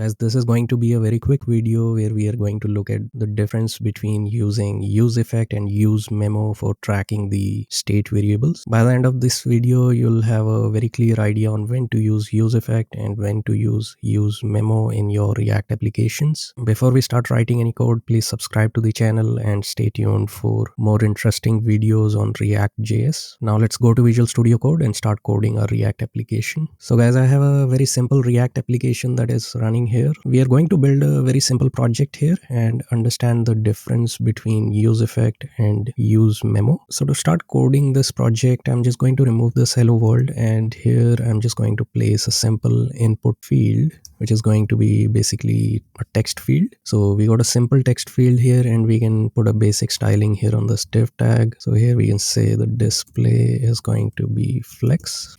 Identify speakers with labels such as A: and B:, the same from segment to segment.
A: As this is going to be a very quick video where we are going to look at the difference between using useEffect and useMemo for tracking the state variables. By the end of this video, you'll have a very clear idea on when to use useEffect and when to use useMemo in your React applications. Before we start writing any code, please subscribe to the channel and stay tuned for more interesting videos on React.js. Now let's go to Visual Studio Code and start coding our React application. So guys, I have a very simple React application that is running here. We are going to build a very simple project here and understand the difference between useEffect and useMemo. So to start coding this project, I'm just going to remove this hello world, and here I'm just going to place a simple input field, which is going to be basically a text field. So we got a simple text field here, and we can put a basic styling here on this div tag. So here we can say the display is going to be flex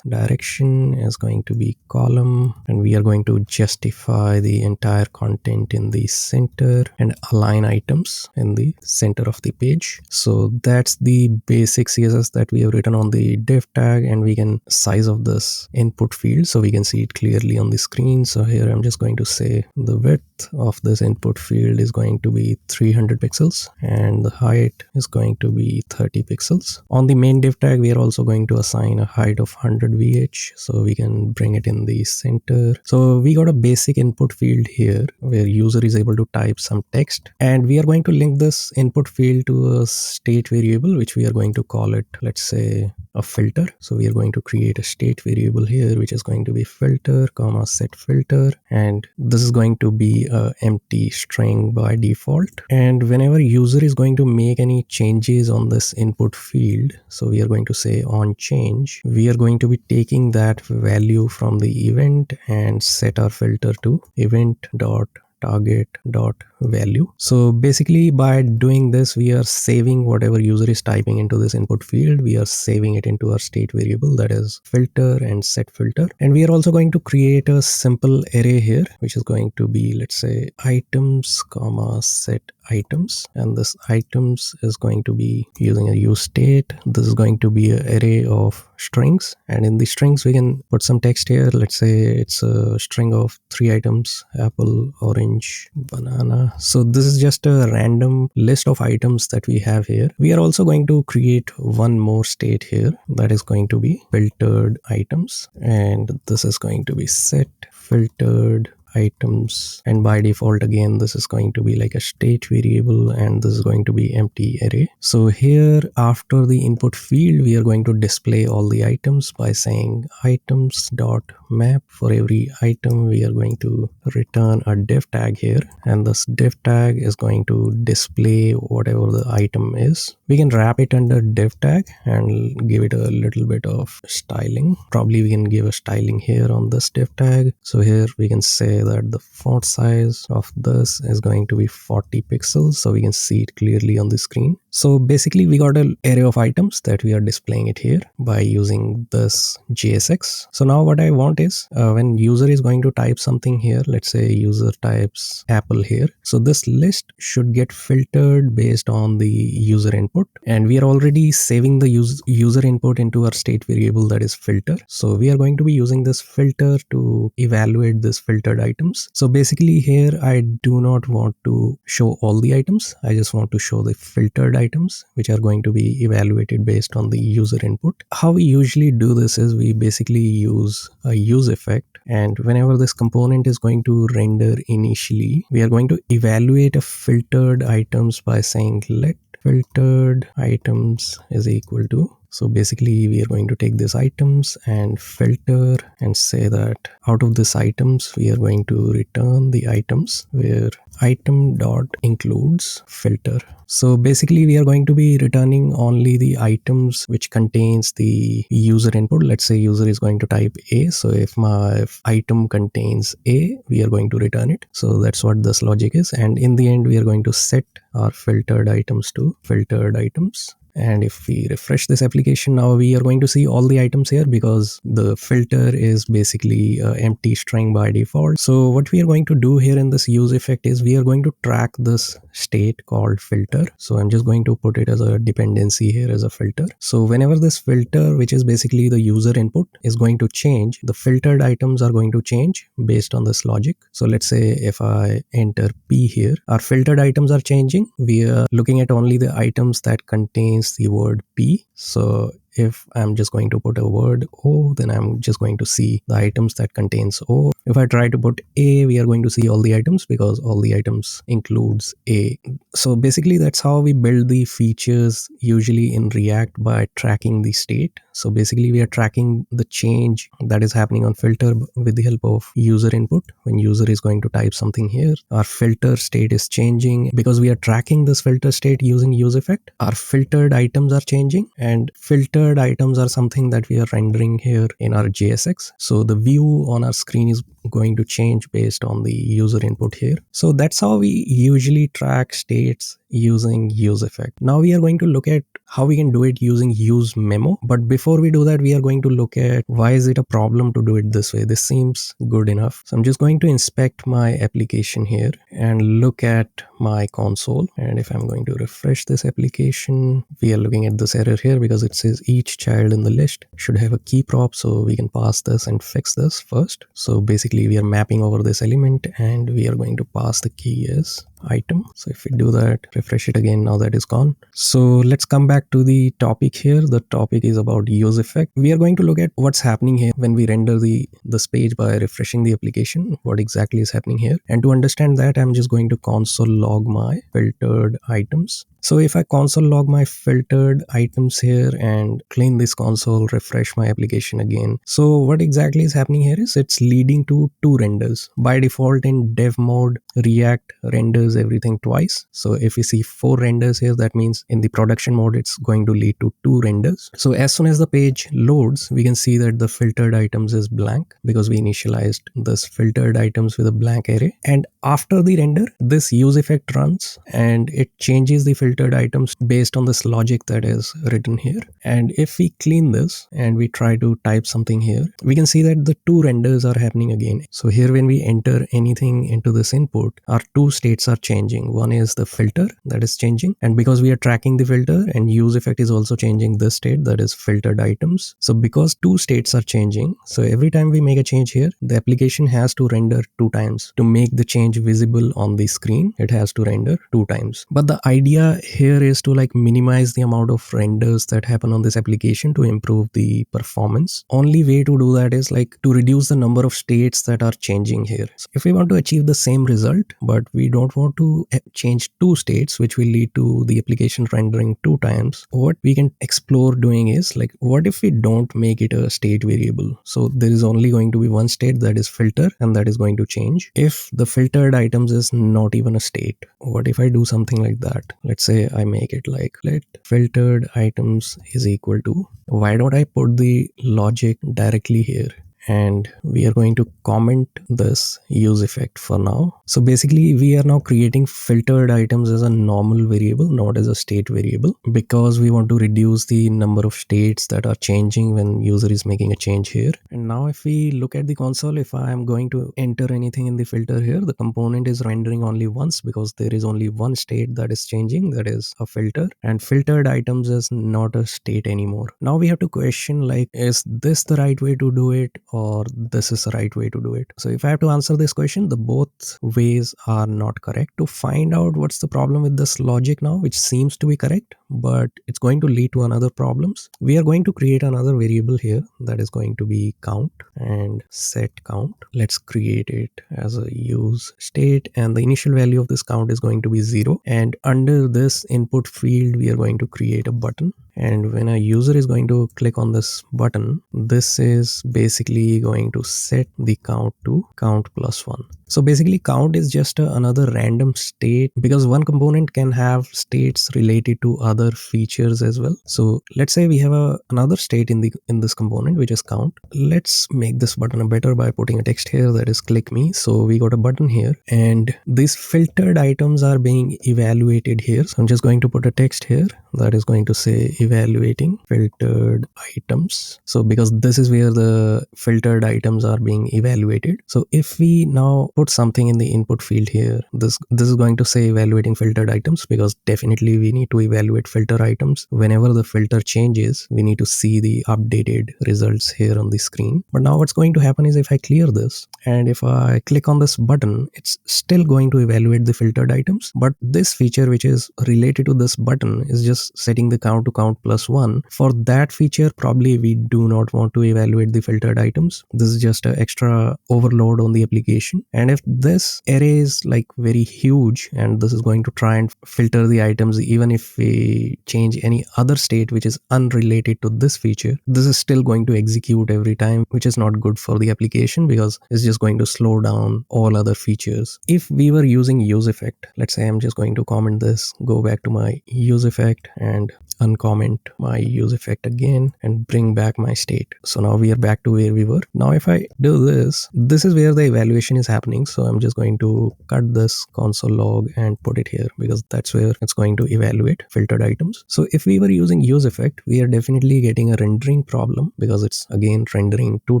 A: direction is going to be column, and we are going to justify the entire content in the center and align items in the center of the page. So that's the basic CSS that we have written on the div tag, and we can size of this input field so we can see it clearly on the screen. So here I'm just going to say the width of this input field is going to be 300 pixels and the height is going to be 30 pixels. On the main div tag, we are also going to assign a height of 100 VH so we can bring it in the center. So we got a basic input field here where user is able to type some text, and we are going to link this input field to a state variable, which we are going to call it, let's say, a filter. So we are going to create a state variable here, which is going to be filter comma set filter, and this is going to be a empty string by default. And whenever user is going to make any changes on this input field, so we are going to say on change, we are going to be taking that value from the event and set our filter to event.target.value. So basically by doing this, we are saving whatever user is typing into this input field. We are saving it into our state variable, that is filter and set filter. And we are also going to create a simple array here, which is going to be, let's say, items comma set items, and this items is going to be using a use state. This is going to be an array of strings, and in the strings we can put some text here. Let's say it's a string of 3 items: apple, orange, banana. So this is just a random list of items that we have here. We are also going to create one more state here, that is going to be filtered items, and this is going to be set filtered items, and by default again this is going to be like a state variable, and this is going to be empty array. So here after the input field, we are going to display all the items by saying items dot map. For every item we are going to return a div tag here, and this div tag is going to display whatever the item is. We can wrap it under div tag and give it a little bit of styling. Probably we can give a styling here on this div tag. So here we can say that the font size of this is going to be 40 pixels so we can see it clearly on the screen. So basically we got an array of items that we are displaying it here by using this JSX. So now what I want is when user is going to type something here, let's say user types apple here, so this list should get filtered based on the user input, and we are already saving the user input into our state variable, that is filter. So we are going to be using this filter to evaluate this filtered items. So basically here I do not want to show all the items, I just want to show the filtered items which are going to be evaluated based on the user input. How we usually do this is we basically use a useEffect, and whenever this component is going to render initially, we are going to evaluate a filtered items by saying let filtered items is equal to. So basically we are going to take these items and filter and say that out of these items we are going to return the items where item dot includes filter. So basically we are going to be returning only the items which contains the user input. Let's say user is going to type A, so if my item contains A, we are going to return it. So that's what this logic is, and in the end we are going to set our filtered items to filtered items. And if we refresh this application now, we are going to see all the items here because the filter is basically empty string by default. So what we are going to do here in this use effect is we are going to track this state called filter. So I'm just going to put it as a dependency here as a filter. So whenever this filter, which is basically the user input, is going to change, the filtered items are going to change based on this logic. So let's say if I enter P here, our filtered items are changing. We are looking at only the items that contains the word P. So if I'm just going to put a word O, then I'm just going to see the items that contains O. If I try to put A, we are going to see all the items because all the items includes A. So basically that's how we build the features usually in React, by tracking the state. So basically we are tracking the change that is happening on filter with the help of user input. When user is going to type something here, our filter state is changing because we are tracking this filter state using useEffect. Our filtered items are changing, and filtered items are something that we are rendering here in our JSX. So the view on our screen is going to change based on the user input here. So that's how we usually track states using useEffect. Now we are going to look at how we can do it using useMemo. But before we do that, we are going to look at why is it a problem to do it this way. This seems good enough. So I'm just going to inspect my application here and look at my console. And if I'm going to refresh this application, we are looking at this error here because it says each child in the list should have a key prop. So we can pass this and fix this first. So basically we are mapping over this element and we are going to pass the key as item. So if we do that, refresh it again, now that is gone. So let's come back to the topic here. The topic is about useEffect. We are going to look at what's happening here when we render this page by refreshing the application, what exactly is happening here. And to understand that, I'm just going to console log my filtered items. So if I console log my filtered items here and clean this console, refresh my application again. So what exactly is happening here is it's leading to two renders. By default in dev mode, React renders everything twice. So if we see 4 renders here, that means in the production mode, it's going to lead to 2 renders. So as soon as the page loads, we can see that the filtered items is blank because we initialized this filtered items with a blank array. And after the render, this useEffect runs and it changes the filtered items based on this logic that is written here. And if we clean this and we try to type something here, we can see that the 2 renders are happening again. So here when we enter anything into this input, our 2 states are changing. One is the filter that is changing, and because we are tracking the filter, and useEffect is also changing this state, that is filtered items. So because 2 states are changing, so every time we make a change here, the application has to render 2 times. To make the change visible on the screen, it has to render 2 times. But the idea here is to minimize the amount of renders that happen on this application to improve the performance. Only way to do that is to reduce the number of states that are changing here. So if we want to achieve the same result, but we don't want to change 2 states, which will lead to the application rendering 2 times, what we can explore doing is what if we don't make it a state variable? So there is only going to be one state, that is filter, and that is going to change. If the filtered items is not even a state, what if I do something like that? Let's say I make it let filtered items is equal to, why don't I put the logic directly here? And we are going to comment this useEffect for now. So basically we are now creating filtered items as a normal variable, not as a state variable, because we want to reduce the number of states that are changing when user is making a change here. And now if we look at the console, if I am going to enter anything in the filter here, the component is rendering only once because there is only one state that is changing, that is a filter, and filtered items is not a state anymore. Now we have to question is this the right way to do it, or this is the right way to do it? So if I have to answer this question, the both ways are not correct. To find out what's the problem with this logic now, which seems to be correct, but it's going to lead to another problems, we are going to create another variable here that is going to be count and set count. Let's create it as a use state, and the initial value of this count is going to be 0. And under this input field, we are going to create a button. And when a user is going to click on this button, this is basically going to set the count to count plus 1. So basically count is just another random state, because one component can have states related to other features as well. So let's say we have another state in this component, which is count. Let's make this button better by putting a text here that is click me. So we got a button here, and these filtered items are being evaluated here. So I'm just going to put a text here that is going to say evaluating filtered items. So because this is where the filtered items are being evaluated. So if we now put something in the input field here, this is going to say evaluating filtered items, because definitely we need to evaluate filter items. Whenever the filter changes, we need to see the updated results here on the screen. But now what's going to happen is, if I clear this and if I click on this button, it's still going to evaluate the filtered items. But this feature which is related to this button is just setting the count to count plus 1. For that feature, probably we do not want to evaluate the filtered items. This is just an extra overload on the application. And if this array is like very huge and this is going to try and filter the items, even if we change any other state which is unrelated to this feature, this is still going to execute every time, which is not good for the application, because it's just going to slow down all other features. If we were using useEffect, let's say I'm just going to comment this, go back to my useEffect and uncomment my useEffect again and bring back my state. So now we are back to where we were. Now if I do this, this is where the evaluation is happening. So I'm just going to cut this console log and put it here, because that's where it's going to evaluate filtered items. So if we were using useEffect, we are definitely getting a rendering problem, because it's again rendering 2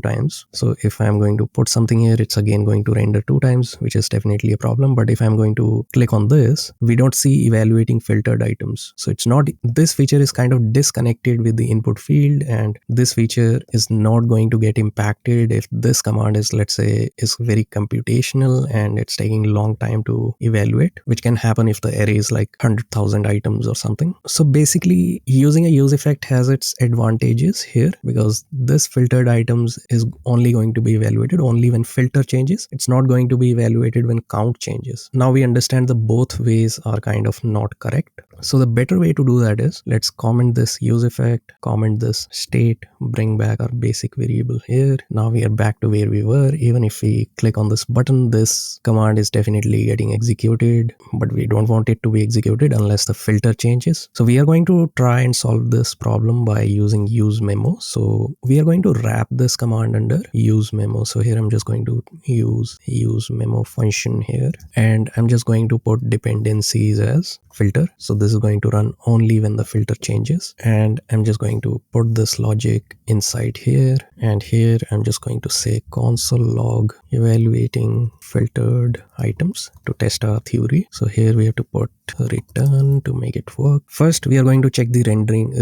A: times. So if I'm going to put something here, it's again going to render 2 times, which is definitely a problem. But if I'm going to click on this, we don't see evaluating filtered items. So it's not, this feature is kind of disconnected with the input field, and this feature is not going to get impacted if this command is, let's say, is very computational and it's taking a long time to evaluate, which can happen if the array is like 100,000 items or something. So basically using a useEffect has its advantages here, because this filtered items is only going to be evaluated only when filter changes. It's not going to be evaluated when count changes. Now we understand that both ways are kind of not correct. So the better way to do that is, let's comment this useEffect, comment this state, bring back our basic variable here. Now we are back to where we were. Even if we click on this button, this command is definitely getting executed, but we don't want it to be executed unless the filter changes. So we are going to try and solve this problem by using useMemo. So we are going to wrap this command under useMemo. So here I'm just going to use useMemo function here, and I'm just going to put dependencies as filter. So this is going to run only when the filter changes, and I'm just going to put this logic inside here, and here I'm just going to say console log evaluating filtered items to test our theory. So here we have to put return to make it work. First we are going to check the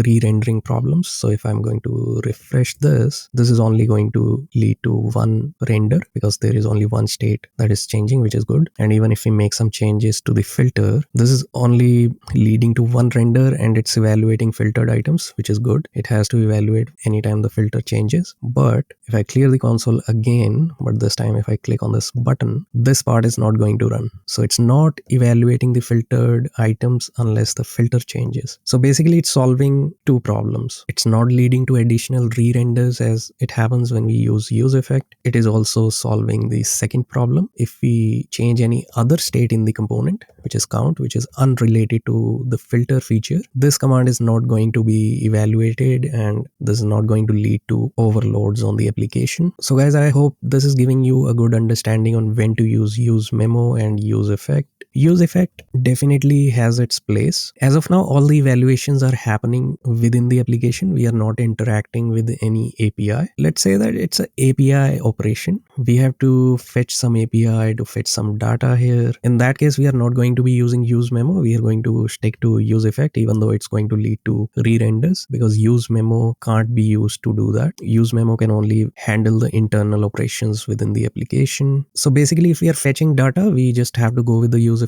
A: re-rendering problems. So if I'm going to refresh this is only going to lead to one render, because there is only one state that is changing, which is good. And even if we make some changes to the filter, this is only leading to one render, and it's evaluating filtered items, which is good. It has to evaluate anytime the filter changes. But if I clear the console again, but this time if I click on this button, this part is not going to run. So it's not evaluating the filtered items unless the filter changes. So basically it's solving two problems. It's not leading to additional re-renders as it happens when we use useEffect. It is also solving the second problem. If we change any other state in the component, which is count, which is unrelated to the filter feature, this command is not going to be evaluated, and this is not going to lead to overloads on the application. So guys, I hope this is giving you a good understanding on when to use useMemo and useEffect. useEffect definitely has its place. As of now, all the evaluations are happening within the application. We are not interacting with any API. Let's say that it's an API operation. We have to fetch some API to fetch some data here. In that case, we are not going to be using useMemo. We are going to stick to useEffect, even though it's going to lead to re-renders, because useMemo can't be used to do that. useMemo can only handle the internal operations within the application. So basically, if we are fetching data, we just have to go with the useEffect.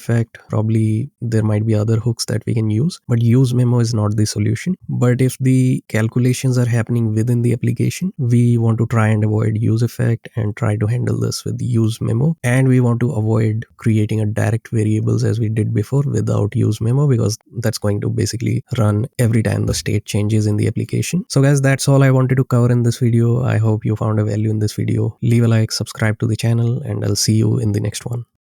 A: Probably there might be other hooks that we can use, but useMemo is not the solution. But if the calculations are happening within the application, we want to try and avoid useEffect and try to handle this with useMemo. And we want to avoid creating a direct variables as as we did before without useMemo, because that's going to basically run every time the state changes in the application. So guys, that's all I wanted to cover in this video. I hope you found a value in this video. Leave a like, subscribe to the channel, and I'll see you in the next one.